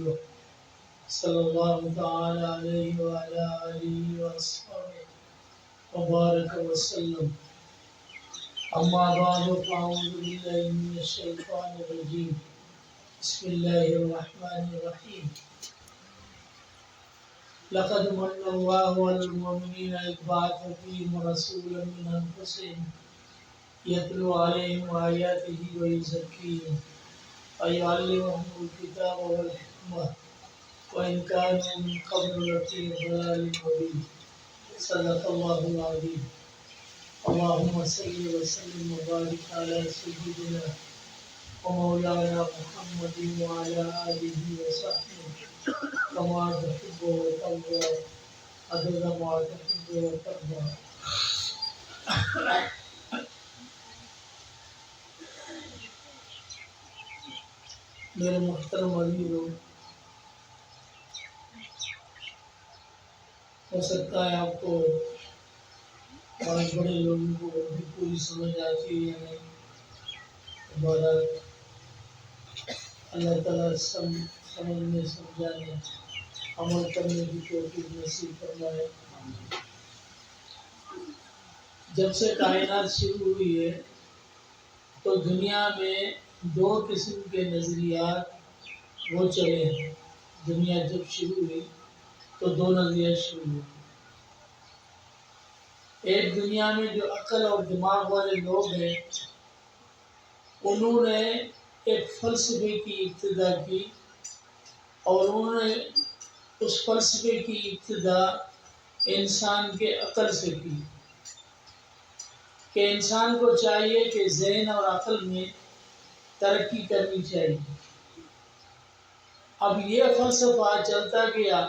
ورسوله صلی اللہ تعالی علیہ وعلی آلہ وصحبہ وبارک وسلم. اما بعد فاعوذ باللہ من الشیطان الرجیم. بسم اللہ الرحمن الرحیم. لقد من اللہ علی المؤمنین اذ بعث فیہم رسولا من انفسہم یتلو علیہم آیاتہ ویزکیہم ویعلمہم الکتاب والحکمہ وإن كانوا من قبل لفي ضلال مبين. صدق الله العظيم. اللهم صل وسلم وبارك على سيدنا ومولانا محمد وعلى آله وصحبه كما تحب وترضى عدد ما تحب وترضى. میرے محترم عزیزو، ہو سکتا ہے آپ کو آج بڑے لوگوں کو بھی پوری سمجھ آتی ہے یا نہیں. بہرحال اللہ تعالیٰ سمجھنے سمجھانے عمل کرنے کی توفیق نصیب فرمائے. جب سے کائنات شروع ہوئی ہے تو دنیا میں دو قسم کے نظریات وہ چلے ہیں. دنیا جب شروع ہوئی تو دو نظریات شروع ہوئے. ایک دنیا میں جو عقل اور دماغ والے لوگ ہیں انہوں نے ایک فلسفے کی ابتدا کی اور انہوں نے اس فلسفے کی ابتدا انسان کے عقل سے کی کہ انسان کو چاہیے کہ ذہن اور عقل میں ترقی کرنی چاہیے. اب یہ فلسفہ چلتا گیا.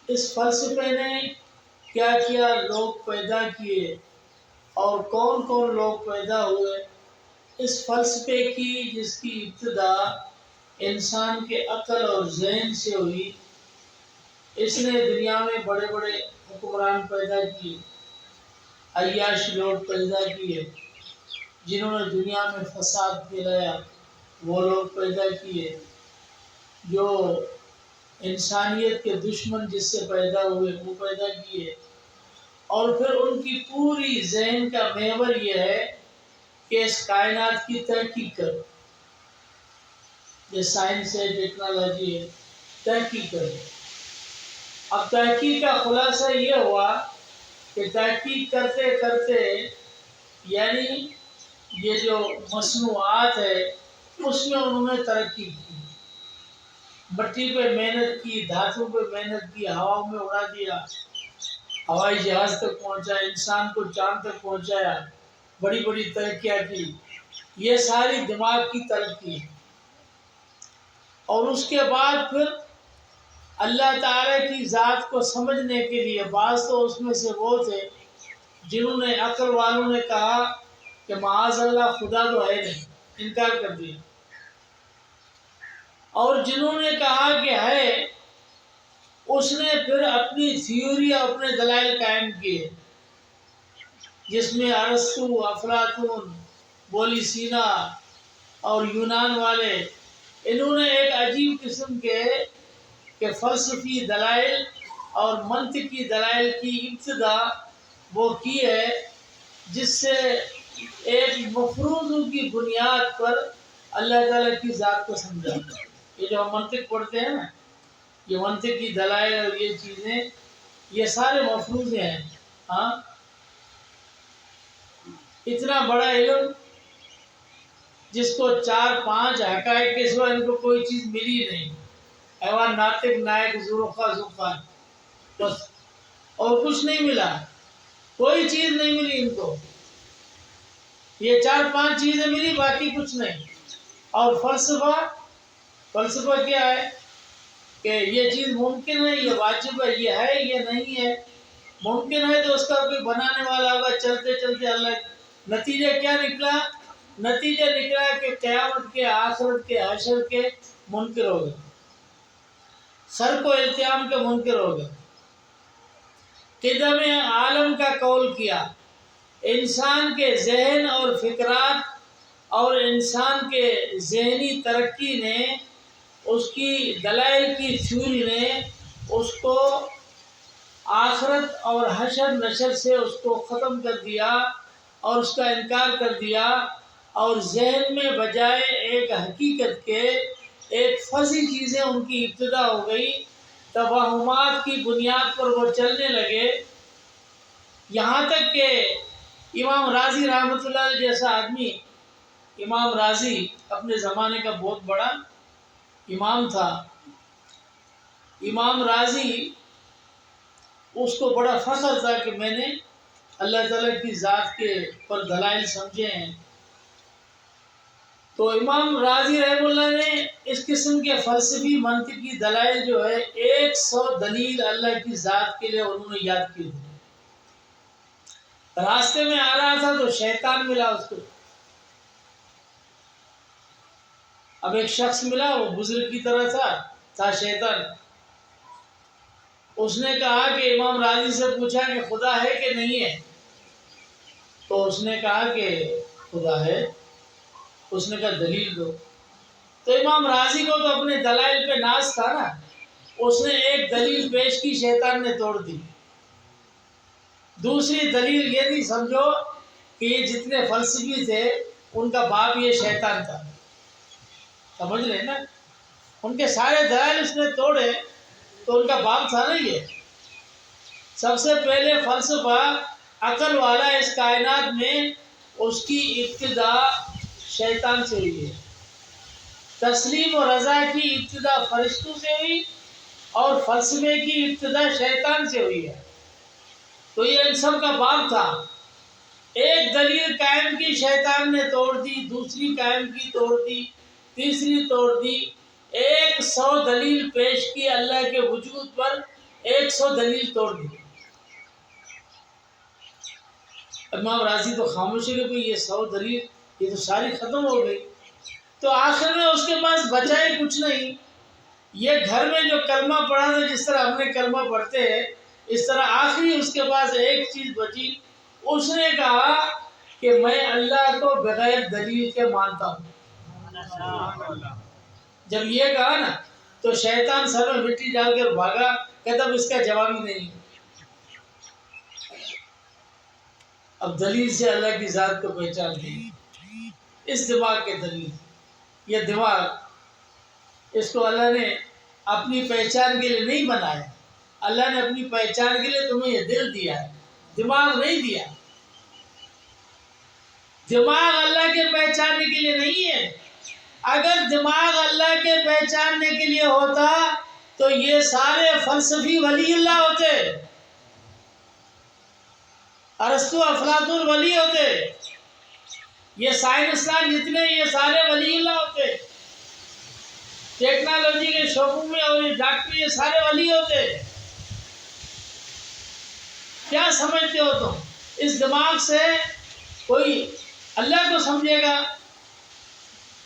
اس فلسفے نے کیا کیا لوگ پیدا کیے اور کون کون لوگ پیدا ہوئے. اس فلسفے کی جس کی ابتدا انسان کے عقل اور ذہن سے ہوئی، اس نے دنیا میں بڑے بڑے حکمران پیدا کیے، عیاش لوگ پیدا کیے جنہوں نے دنیا میں فساد پھیلایا. وہ لوگ پیدا کیے جو انسانیت کے دشمن جس سے پیدا ہوئے وہ پیدا کیے. اور پھر ان کی پوری ذہن کا محور یہ ہے کہ اس کائنات کی تحقیق کرو. یہ سائنس ہے، ٹیکنالوجی ہے، تحقیق کرو. اب تحقیق کا خلاصہ یہ ہوا کہ تحقیق کرتے کرتے یعنی یہ جو مصنوعات ہے اس میں انہوں نے ترقی کی. مٹی پہ محنت کی، دھاتوں پہ محنت کی، ہوا میں اڑا دیا، ہوائی جہاز تک پہنچا، انسان کو چاند تک پہنچایا، بڑی بڑی ترقیاں کی. یہ ساری دماغ کی ترقی ہے. اور اس کے بعد پھر اللہ تعالیٰ کی ذات کو سمجھنے کے لیے بعض تو اس میں سے وہ تھے جنہوں نے عقل والوں نے کہا کہ معاذ اللہ خدا تو ہے نہیں، انکار کر دیا. اور جنہوں نے کہا کہ ہے، اس نے پھر اپنی تھیوری اور اپنے دلائل قائم کیے جس میں ارسطو، افلاطون، بولی سینا اور یونان والے انہوں نے ایک عجیب قسم کے فلسفی دلائل اور منطقی دلائل کی ابتدا وہ کی ہے جس سے ایک مفروضوں کی بنیاد پر اللہ تعالیٰ کی ذات کو سمجھا. یہ جو ہم منطق پڑھتے ہیں نا، یہ منطقی دلائل اور یہ چیزیں یہ سارے مفروضے ہیں. ہاں، اتنا بڑا علم جس کو 4-5 حقائق کے سوا ان کو کوئی چیز ملی نہیں. حیوان ناطق، نائق، ذوالفقار، ذوالفقار، بس اور کچھ نہیں ملا، کوئی چیز نہیں ملی ان کو. یہ 4-5 چیزیں ملی، باقی کچھ نہیں. اور فلسفہ کیا ہے کہ یہ چیز ممکن ہے، یہ واجب ہے، یہ ہے، یہ نہیں ہے. ممکن ہے تو اس کا کوئی بنانے والا ہوگا. چلتے چلتے اللہ، نتیجہ کیا نکلا؟ نتیجہ نکلا کہ قیامت کے، آخرت کے، حشر کے منکر ہو گئے، سر کو التیام کے منکر ہو گئے. قدم عالم کا قول کیا. انسان کے ذہن اور فکرات اور انسان کے ذہنی ترقی نے اس کی دلائل کی تھیوری نے اس کو آخرت اور حشر نشر سے اس کو ختم کر دیا اور اس کا انکار کر دیا، اور ذہن میں بجائے ایک حقیقت کے ایک فضی چیزیں ان کی ابتدا ہو گئی، توہمات کی بنیاد پر وہ چلنے لگے، یہاں تک کہ امام راضی رحمۃ اللہ علیہ جیسا آدمی، امام راضی اپنے زمانے کا بہت بڑا امام تھا، امام راضی اس کو بڑا فخر تھا کہ میں نے اللہ تعالیٰ کی ذات کے پر دلائل سمجھے ہیں، تو امام راضی رحمہ اللہ نے اس قسم کے فلسفی منطقی دلائل جو ہے 100 دلیل اللہ کی ذات کے لیے انہوں نے یاد کی تھی۔ راستے میں آ رہا تھا تو شیطان ملا اس کو، اب ایک شخص ملا، وہ بزرگ کی طرح تھا شیطان، اس نے کہا کہ امام راضی سے پوچھا کہ خدا ہے کہ نہیں ہے، تو اس نے کہا کہ خدا ہے، اس نے کہا دلیل دو، تو امام راضی کو تو اپنے دلائل پہ ناز تھا نا، اس نے ایک دلیل پیش کی، شیطان نے توڑ دی۔ دوسری دلیل یہ تھی، سمجھو کہ یہ جتنے فلسفی تھے ان کا باپ یہ شیطان تھا، سمجھ لیں نا، ان کے سارے دلائل اس نے توڑے تو ان کا باپ تھا نا یہ۔ سب سے پہلے فلسفہ عقل والا اس کائنات میں، اس کی ابتدا شیطان سے ہوئی ہے، تسلیم و رضا کی ابتدا فرشتوں سے ہوئی، اور فلسفے کی ابتدا شیطان سے ہوئی ہے، تو یہ ان سب کا باپ تھا۔ ایک دلیل قائم کی، شیطان نے توڑ دی، دوسری قائم کی، توڑ دی، تیسری توڑ دی، 100 دلیل پیش کی اللہ کے وجود پر، 100 دلیل توڑ دی۔ امام راضی تو خاموشی کے کوئی یہ 100 دلیل یہ تو ساری ختم ہو گئی، تو آخر میں اس کے پاس بچا ہی کچھ نہیں۔ یہ گھر میں جو کلمہ پڑھا تھا، جس طرح ہم نے کلمہ پڑھتے ہیں، اس طرح آخری اس کے پاس ایک چیز بچی، اس نے کہا کہ میں اللہ کو بغیر دلیل کے مانتا ہوں۔ جب یہ کہا نا تو شیطان سر میں مٹی ڈال کر بھاگا، کہتا اب اس کا جواب ہی نہیں، اب دلیل سے اللہ کی ذات کو پہچان دی، اس دماغ کے دلیل، یہ دماغ اس کو اللہ نے اپنی پہچان کے لیے نہیں بنایا، اللہ نے اپنی پہچان کے لیے تمہیں یہ دل دیا ہے، دماغ نہیں دیا۔ دماغ اللہ کے پہچاننے کے لیے نہیں ہے، اگر دماغ اللہ کے پہچاننے کے لیے ہوتا تو یہ سارے فلسفی ولی اللہ ہوتے، ارسطو افلاطون ولی ہوتے، یہ سائنسدان جتنے یہ سارے ولی اللہ ہوتے، ٹیکنالوجی کے شعبوں میں اور یہ ڈاکٹر یہ سارے ولی ہوتے۔ کیا سمجھتے ہو تم؟ اس دماغ سے کوئی اللہ کو سمجھے گا؟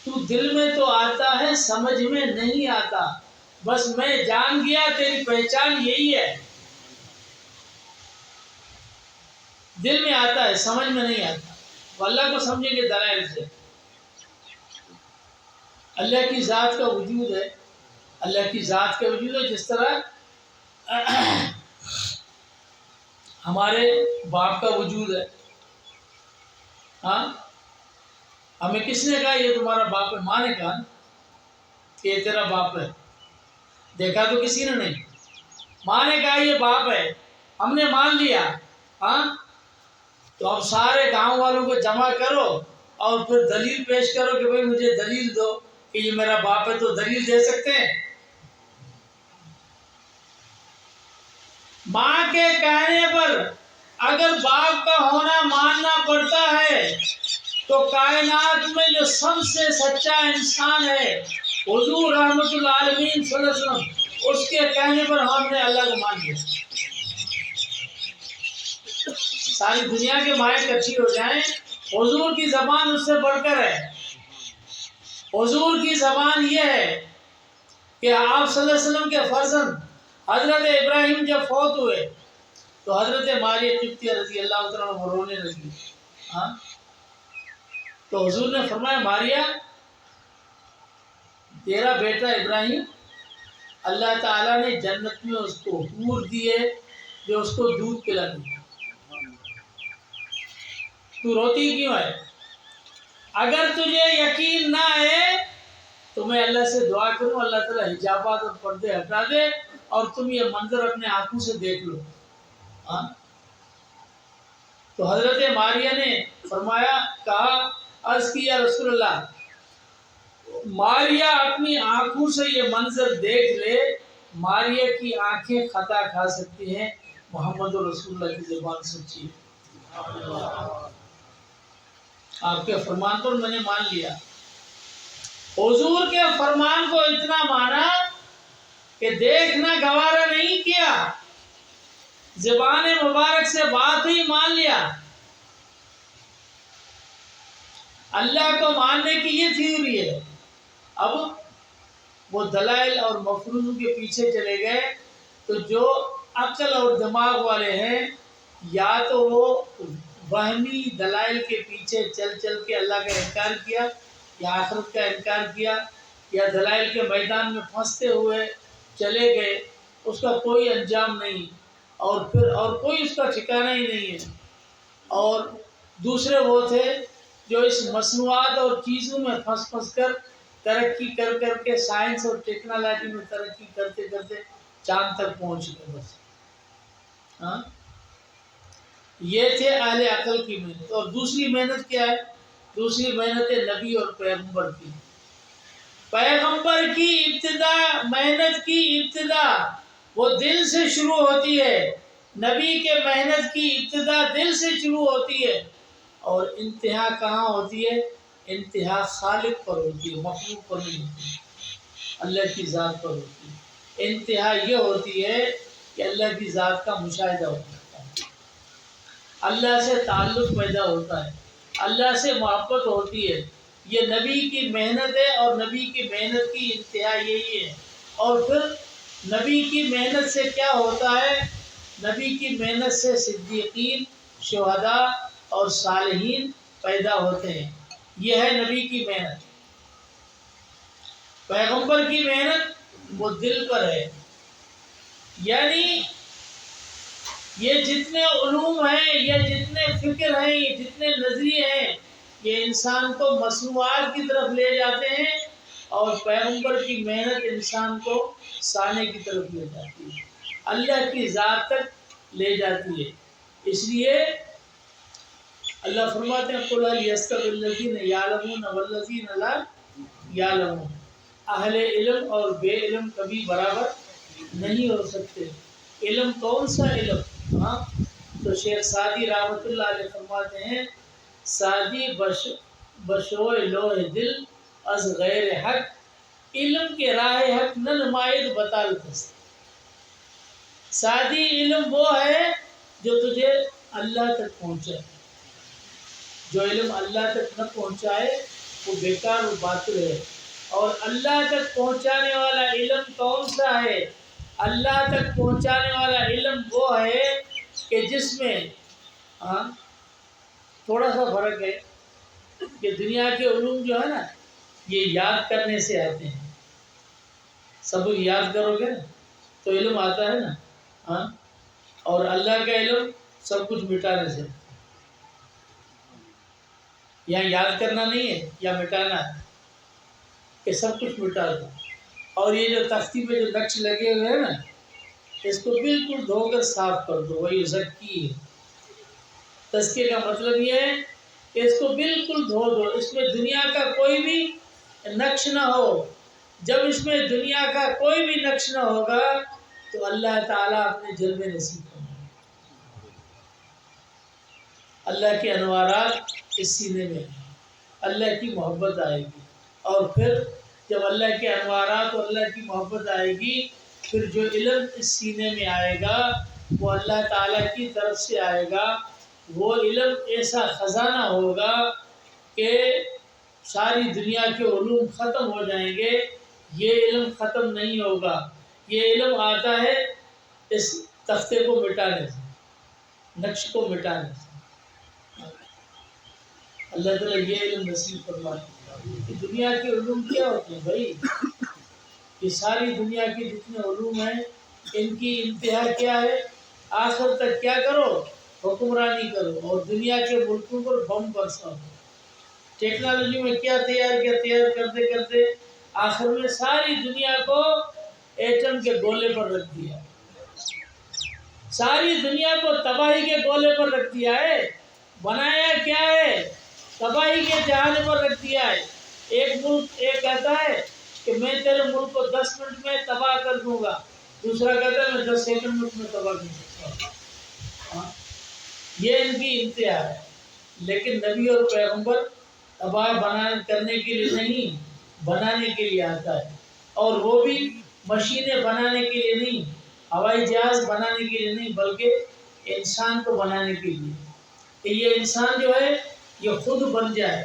تو دل میں تو آتا ہے، سمجھ میں نہیں آتا، بس میں جان گیا تیری پہچان یہی ہے، دل میں آتا ہے، سمجھ میں نہیں آتا، وہ اللہ کو سمجھیں گے دلائل سے۔ اللہ کی ذات کا وجود ہے، اللہ کی ذات کا وجود ہے، جس طرح ہمارے باپ کا وجود ہے۔ ہاں، ہمیں کس نے کہا یہ تمہارا باپ ہے؟ ماں نے کہا کہ یہ تیرا باپ ہے، دیکھا تو کسی نے نہیں، ماں نے کہا یہ باپ ہے، ہم نے مان لیا۔ ہاں، تو اب سارے گاؤں والوں کو جمع کرو اور پھر دلیل پیش کرو کہ بھئی مجھے دلیل دو کہ یہ میرا باپ ہے، تو دلیل دے سکتے ہیں؟ ماں کے کہنے پر اگر باپ کا ہونا ماننا پڑتا ہے تو کائنات میں جو سب سے سچا انسان ہے حضور رحمت اللہ علیہ صلی اللہ علیہ وسلم، اس کے کہنے پر ہم نے اللہ کو مان لیا۔ ساری دنیا کے مائیں اکٹھی ہو جائیں، حضور کی زبان اس سے بڑھ کر ہے۔ حضور کی زبان یہ ہے کہ آپ صلی اللہ علیہ وسلم کے فرزند حضرت ابراہیم جب فوت ہوئے تو حضرت ماریہ قبطیہ رضی اللہ تعالیٰ عنہ رونے لگی۔ ہاں، تو حضور نے فرمایا ماریہ تیرا بیٹا ابراہیم اللہ تعالیٰ نے جنت میں اس کو حور دیے جو اس کو دودھ پلاتی. تو روتی کیوں ہے؟ اگر تجھے یقین نہ ہے تو میں اللہ سے دعا کروں اللہ تعالیٰ حجابات اور پردے ہٹا دے اور تم یہ منظر اپنے آنکھوں سے دیکھ لو. ہاں تو حضرت ماریہ نے فرمایا کہا عرض کی یا رسول اللہ ماریہ اپنی آنکھوں سے یہ منظر دیکھ لے. ماریہ کی آنکھیں خطا کھا سکتی ہیں، محمد رسول اللہ کی زبان سچی ہے. آپ کے فرمان پر میں نے مان لیا. حضور کے فرمان کو اتنا مانا کہ دیکھنا گوارا نہیں کیا، زبان مبارک سے بات ہی مان لیا. اللہ کو ماننے کی یہ تھیوری ہے. اب وہ دلائل اور مفروضوں کے پیچھے چلے گئے تو جو عقل اور دماغ والے ہیں یا تو وہ وہمی دلائل کے پیچھے چل چل کے اللہ کا انکار کیا یا آخرت کا انکار کیا یا دلائل کے میدان میں پھنستے ہوئے چلے گئے، اس کا کوئی انجام نہیں اور پھر اور کوئی اس کا ٹھکانہ ہی نہیں ہے. اور دوسرے وہ تھے جو اس مصنوعات اور چیزوں میں پھنس کر ترقی کر کے سائنس اور ٹیکنالوجی میں ترقی کرتے کرتے چاند تک پہنچ گئے. بس ہاں یہ تھے اہل عقل کی محنت. اور دوسری محنت کیا ہے؟ دوسری محنت ہے نبی اور پیغمبر کی. پیغمبر کی ابتدا، محنت کی ابتدا وہ دل سے شروع ہوتی ہے. نبی کے محنت کی ابتدا دل سے شروع ہوتی ہے اور انتہا کہاں ہوتی ہے؟ انتہا خالق پر ہوتی ہے، مخلوق پر نہیں ہوتی، اللہ کی ذات پر ہوتی ہے. انتہا یہ ہوتی ہے کہ اللہ کی ذات کا مشاہدہ ہوتا ہے، اللہ سے تعلق پیدا ہوتا ہے، اللہ سے محبت ہوتی ہے. یہ نبی کی محنت ہے اور نبی کی محنت کی انتہا یہی ہے. اور پھر نبی کی محنت سے کیا ہوتا ہے؟ نبی کی محنت سے صدیقین، شہداء اور صالحین پیدا ہوتے ہیں. یہ ہے نبی کی محنت. پیغمبر کی محنت وہ دل پر ہے. یعنی یہ جتنے علوم ہیں، یہ جتنے فکر ہیں، یہ جتنے نظریے ہیں، یہ انسان کو مصنوعات کی طرف لے جاتے ہیں اور پیغمبر کی محنت انسان کو سانے کی طرف لے جاتی ہے، اللہ کی ذات تک لے جاتی ہے. اس لیے اللہ فرماتے ہیں قُلْ هَلْ يَسْتَوِي الَّذِينَ يَعْلَمُونَ وَالَّذِينَ لَا يَعْلَمُونَ. اہل علم اور بے علم کبھی برابر نہیں ہو سکتے. علم کون سا علم؟ ہاں تو شیخ سعدی رحمۃ اللہ علیہ فرماتے ہیں سعدی بشوئے لوح دل از غیر حق علم کے راہ حق نہ نمائد بطال دست. سعدی علم وہ ہے جو تجھے اللہ تک پہنچائے. جو علم اللہ تک نہ پہنچائے وہ بیکار و باطل ہے. اور اللہ تک پہنچانے والا علم کون سا ہے؟ اللہ تک پہنچانے والا علم وہ ہے کہ جس میں تھوڑا سا فرق ہے کہ دنیا کے علوم جو ہے نا یہ یاد کرنے سے آتے ہیں. سب یاد کرو گے نا تو علم آتا ہے نا. ہاں اور اللہ کا علم سب کچھ مٹانے سے. یہاں یاد کرنا نہیں ہے یا مٹانا ہے کہ سب کچھ مٹا دو. اور یہ جو تختی پہ جو نقش لگے ہوئے ہیں نا اس کو بالکل دھو کر صاف کر دو. وہی زکی ہے. تزکیے کا مطلب یہ ہے کہ اس کو بالکل دھو دو، اس میں دنیا کا کوئی بھی نقش نہ ہو. جب اس میں دنیا کا کوئی بھی نقش نہ ہوگا تو اللہ تعالیٰ اپنے جلوے نصیب کریں. اللہ کے انوارات اس سینے میں ہیں، اللہ کی محبت آئے گی. اور پھر جب اللہ کے انوارات اور اللہ کی محبت آئے گی پھر جو علم اس سینے میں آئے گا وہ اللہ تعالیٰ کی طرف سے آئے گا. وہ علم ایسا خزانہ ہوگا کہ ساری دنیا کے علوم ختم ہو جائیں گے، یہ علم ختم نہیں ہوگا. یہ علم آتا ہے اس تختے کو مٹانے سے، نقش کو مٹانے سے. اللہ تعالیٰ یہ علم نصیب فرمائے. کہ دنیا کے علوم کیا ہوتے ہیں بھائی؟ یہ ساری دنیا کے جتنے علوم ہیں ان کی انتہا کیا ہے؟ آخر تک کیا کرو؟ حکمرانی کرو اور دنیا کے ملکوں پر بم برساؤ۔ ٹیکنالوجی میں کیا تیار کرتے کرتے آخر میں ساری دنیا کو ایٹم کے گولے پر رکھ دیا، ساری دنیا کو تباہی کے گولے پر رکھ دیا ہے۔ بنایا کیا ہے؟ تباہی کے جہاز پر رکھ دیا ہے۔ ایک ملک ایک کہتا ہے کہ میں تیرے ملک کو 10 منٹ میں تباہ کر دوں گا، دوسرا کہتا ہے میں 10 سیکنڈ میں تباہ کر سکتا ہوں۔ یہ ان کی انتہا ہے۔ لیکن نبی اور پیغمبر تباہ کرنے کے لیے نہیں، بنانے کے لیے آتا ہے، اور وہ بھی مشینیں بنانے کے لیے نہیں، ہوائی جہاز بنانے کے لیے نہیں، بلکہ انسان کو بنانے کے لیے کہ یہ انسان جو ہے یہ خود بن جائے۔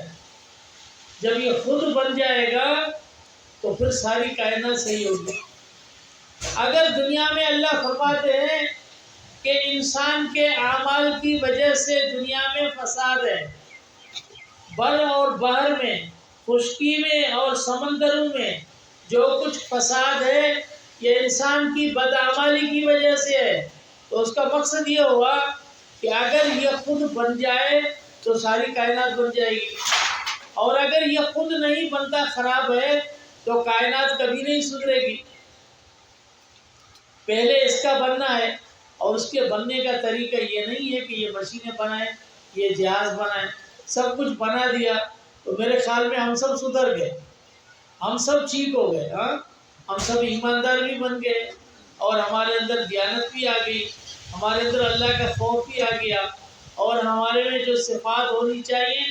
جب یہ خود بن جائے گا تو پھر ساری کائنات صحیح ہوگی۔ اگر دنیا میں اللہ فرماتے ہیں کہ انسان کے اعمال کی وجہ سے دنیا میں فساد ہے، بر اور بحر میں، خشکی میں اور سمندروں میں جو کچھ فساد ہے یہ انسان کی بدعمالی کی وجہ سے ہے، تو اس کا مقصد یہ ہوا کہ اگر یہ خود بن جائے تو ساری کائنات بن جائے گی، اور اگر یہ خود نہیں بنتا، خراب ہے، تو کائنات کبھی نہیں سدھرے گی۔ پہلے اس کا بننا ہے، اور اس کے بننے کا طریقہ یہ نہیں ہے کہ یہ مشینیں بنائیں، یہ جہاز بنائیں، سب کچھ بنا دیا تو میرے خیال میں ہم سب سدھر گئے، ہم سب ٹھیک ہو گئے، ہم سب ایماندار بھی بن گئے، اور ہمارے اندر دیانت بھی آ گئی، ہمارے اندر اللہ کا خوف بھی آ گیا، اور ہمارے میں جو صفات ہونی چاہیے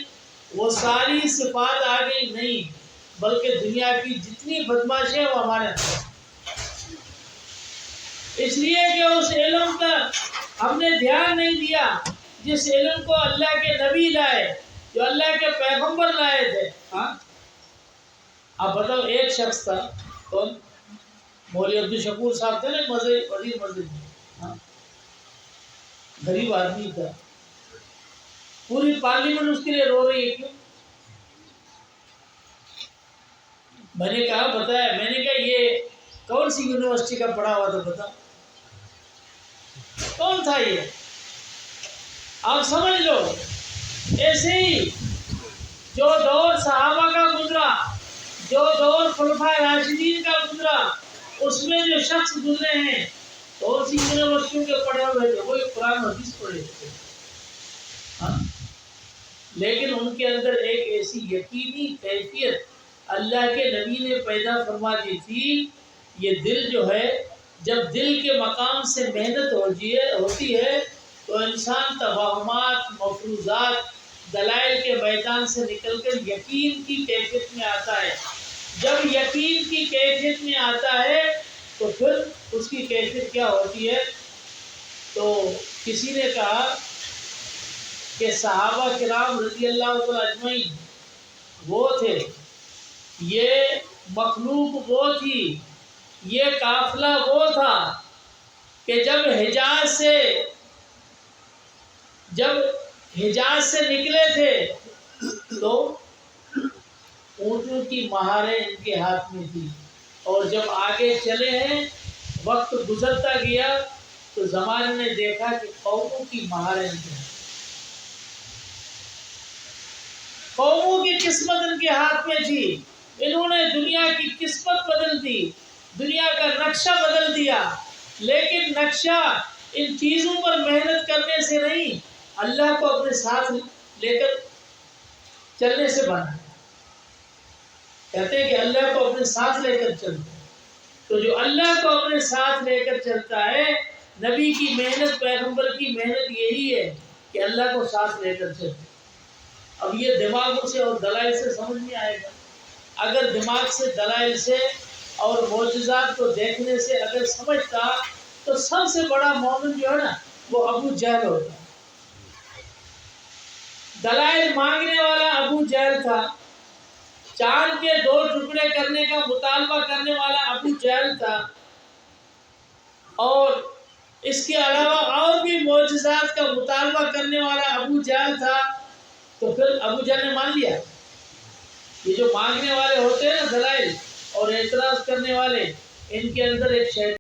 وہ ساری صفات آ گئی نہیں، بلکہ دنیا کی جتنی بدماشی ہے وہ ہمارے اندر، اس لیے کہ اس علم کا ہم نے دھیان نہیں دیا جس علم کو اللہ کے نبی لائے، جو اللہ کے پیغمبر لائے تھے۔ اب بتاؤ، ایک شخص تھا، کون؟ مولوی عبدالشکور صاحب تھے نا، وزیر مسجد، غریب آدمی تھا، پوری پارلیمنٹ اس کے لیے رو رہی ہے، کیوں؟ میں نے کہا بتایا، میں نے کہا یہ کون سی یونیورسٹی کا پڑھا ہوا تھا، بتا کون تھا یہ؟ آپ سمجھ لو، ایسے ہی جو دور صحابہ کا گزرا، جو دور خلفائے راشدین کا گزرا، اس میں جو شخص گزرے ہیں کون سی یونیورسٹیوں کے پڑھے ہوئے تھے، وہی قرآن حدیث پڑھے تھے، لیکن ان کے اندر ایک ایسی یقینی کیفیت اللہ کے نبی نے پیدا فرما دی تھی، یہ دل جو ہے، جب دل کے مقام سے محنت ہوتی ہے تو انسان توہمات، مفروضات، دلائل کے میدان سے نکل کر یقین کی کیفیت میں آتا ہے۔ جب یقین کی کیفیت میں آتا ہے تو پھر اس کی کیفیت کیا ہوتی ہے؟ تو کسی نے کہا کہ صحابہ کرام رضی اللہ تعالیٰ اجمعین وہ تھے، یہ مخلوق وہ تھی، یہ قافلہ وہ تھا کہ جب حجاز سے نکلے تھے تو اونٹوں کی مہاریں ان کے ہاتھ میں تھی، اور جب آگے چلے ہیں، وقت گزرتا گیا تو زمانے نے دیکھا کہ قوموں کی مہاریں ان کے ہاتھ، قوموں کی قسمت ان کے ہاتھ میں تھی، انہوں نے دنیا کی قسمت بدل دی، دنیا کا نقشہ بدل دیا، لیکن نقشہ ان چیزوں پر محنت کرنے سے نہیں، اللہ کو اپنے ساتھ لے کر چلنے سے بنا۔ کہتے ہیں کہ اللہ کو اپنے ساتھ لے کر چلتا ہے، تو جو اللہ کو اپنے ساتھ لے کر چلتا ہے، نبی کی محنت، پیغمبر کی محنت یہی ہے کہ اللہ کو ساتھ لے کر چلتا ہے۔ اب یہ دماغوں سے اور دلائل سے سمجھ میں آئے گا، اگر دماغ سے، دلائل سے اور معجزات کو دیکھنے سے اگر سمجھتا تو سب سے بڑا مومن جو ہے نا وہ ابو جہل ہوتا، دلائل مانگنے والا ابو جہل تھا، چاند کے 2 ٹکڑے کرنے کا مطالبہ کرنے والا ابو جہل تھا، اور اس کے علاوہ اور بھی معجزات کا مطالبہ کرنے والا ابو جہل تھا، تو پھر ابو جہل نے مان لیا؟ یہ جو مانگنے والے ہوتے ہیں نا دلائل اور اعتراض کرنے والے، ان کے اندر ایک شیطان